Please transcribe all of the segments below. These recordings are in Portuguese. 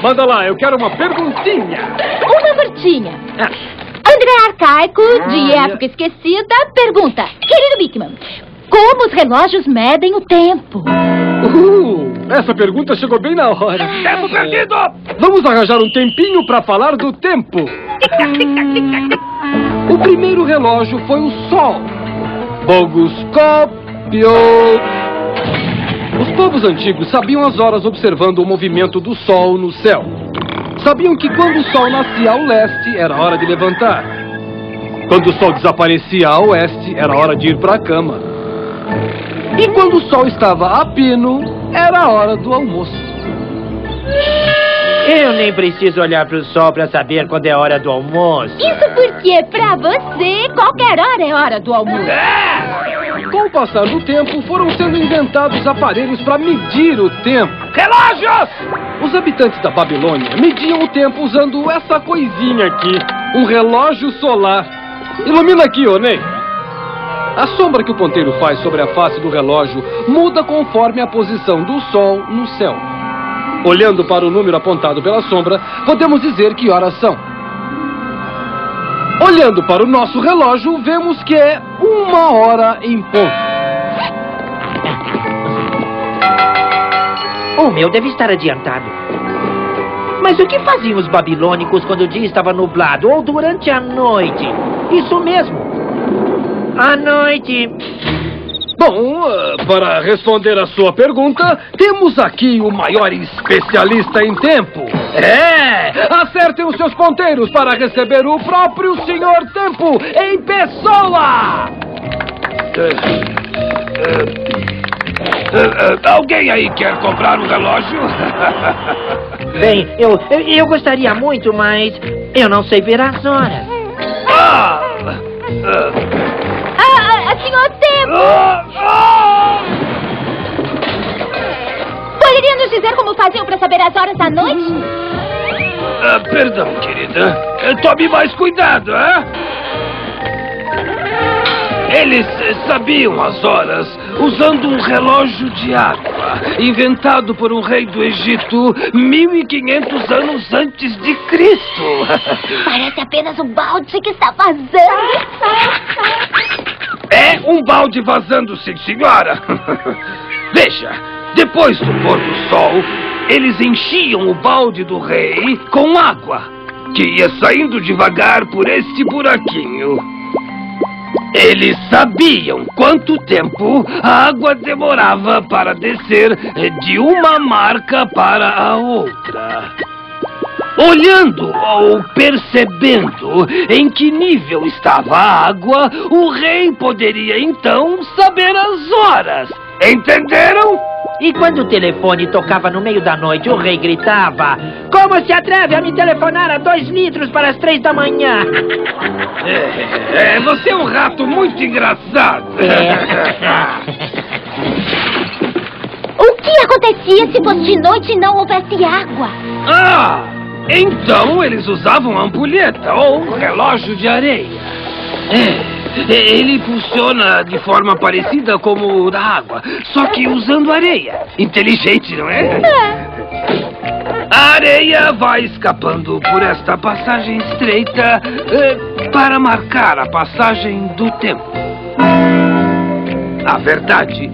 Manda lá, eu quero uma perguntinha. Uma curtinha. André Arcaico, de Época Esquecida, pergunta: querido Bigman, como os relógios medem o tempo? Essa pergunta chegou bem na hora. Tempo perdido! Vamos arranjar um tempinho para falar do tempo. O primeiro relógio foi o Sol. Bogoscópio. Os povos antigos sabiam as horas observando o movimento do Sol no céu. Sabiam que quando o Sol nascia ao leste, era hora de levantar. Quando o Sol desaparecia a oeste, era hora de ir para a cama. E quando o Sol estava a pino, era a hora do almoço. Eu nem preciso olhar para o sol para saber quando é hora do almoço. Isso porque, pra você, qualquer hora é hora do almoço. Com o passar do tempo, foram sendo inventados aparelhos para medir o tempo. Relógios! Os habitantes da Babilônia mediam o tempo usando essa coisinha aqui, um relógio solar. Ilumina aqui, ô Ney. A sombra que o ponteiro faz sobre a face do relógio muda conforme a posição do Sol no céu. Olhando para o número apontado pela sombra, podemos dizer que horas são. Olhando para o nosso relógio, vemos que é 1h em ponto. O meu deve estar adiantado. Mas o que faziam os babilônicos quando o dia estava nublado ou durante a noite? Isso mesmo. À noite. Bom, para responder a sua pergunta, temos aqui o maior especialista em tempo. Acertem os seus ponteiros para receber o próprio Senhor Tempo em pessoa! Alguém aí quer comprar um relógio? Bem, eu gostaria muito, mas eu não sei ver as horas. Senhor Tempo! Poderia nos dizer como faziam para saber as horas da noite? Perdão, querida. Tome mais cuidado, hein? Eles sabiam as horas usando um relógio de água, inventado por um rei do Egito 1500 anos antes de Cristo. Parece apenas um balde que está vazando. É um balde vazando, sim, senhora. Veja, depois do pôr do sol, eles enchiam o balde do rei com água, que ia saindo devagar por este buraquinho. Eles sabiam quanto tempo a água demorava para descer de uma marca para a outra. Olhando ou percebendo em que nível estava a água, o rei poderia então saber as horas. Entenderam? E quando o telefone tocava no meio da noite, o rei gritava: como se atreve a me telefonar a 2 litros para as 3 da manhã? Você é um rato muito engraçado. O que acontecia se fosse de noite e não houvesse água? Então eles usavam ampulheta ou relógio de areia. Ele funciona de forma parecida como o da água, só que usando areia. Inteligente, não é? A areia vai escapando por esta passagem estreita para marcar a passagem do tempo. A verdade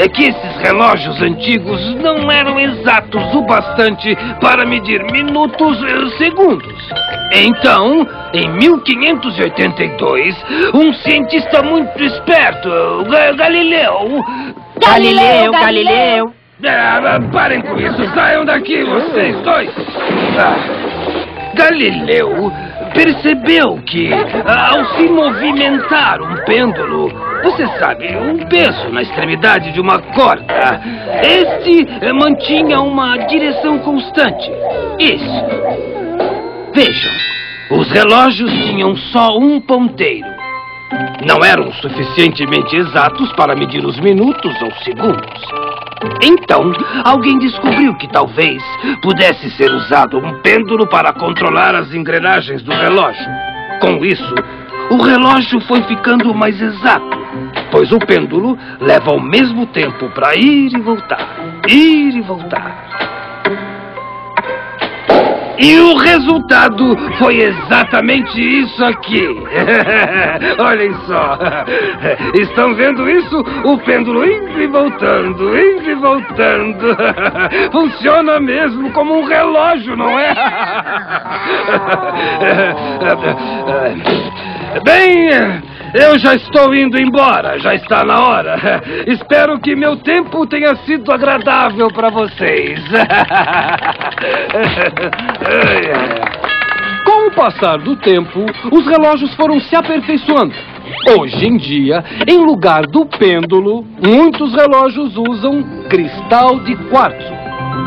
é que esses relógios antigos não eram exatos o bastante para medir minutos e segundos. Então, em 1582, um cientista muito esperto, Galileu... Galileu! Parem com isso, saiam daqui, vocês dois! Galileu percebeu que, ao se movimentar um pêndulo, você sabe, um peso na extremidade de uma corda, este mantinha uma direção constante. Isso. Vejam, os relógios tinham só um ponteiro. Não eram suficientemente exatos para medir os minutos ou segundos. Então, alguém descobriu que talvez pudesse ser usado um pêndulo para controlar as engrenagens do relógio. Com isso, o relógio foi ficando mais exato, pois o pêndulo leva ao mesmo tempo para ir e voltar, ir e voltar. E o resultado foi exatamente isso aqui. Olhem só. Estão vendo isso? O pêndulo indo e voltando, indo e voltando. Funciona mesmo como um relógio, não é? Bem, eu já estou indo embora. Já está na hora. Espero que meu tempo tenha sido agradável para vocês. Com o passar do tempo, os relógios foram se aperfeiçoando. Hoje em dia, em lugar do pêndulo, muitos relógios usam cristal de quartzo.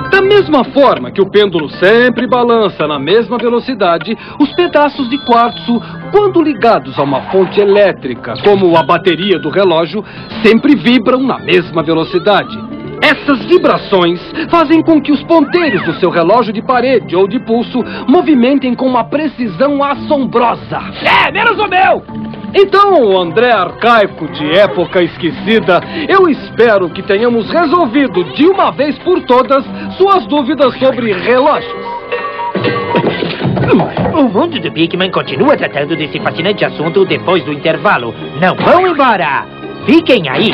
Da mesma forma que o pêndulo sempre balança na mesma velocidade, os pedaços de quartzo, quando ligados a uma fonte elétrica, como a bateria do relógio, sempre vibram na mesma velocidade. Essas vibrações fazem com que os ponteiros do seu relógio de parede ou de pulso movimentem com uma precisão assombrosa. Menos o meu! Então, André arcaico de época esquecida, eu espero que tenhamos resolvido de uma vez por todas suas dúvidas sobre relógios. O mundo do Bigman continua tratando desse fascinante assunto depois do intervalo. Não vão embora! Fiquem aí!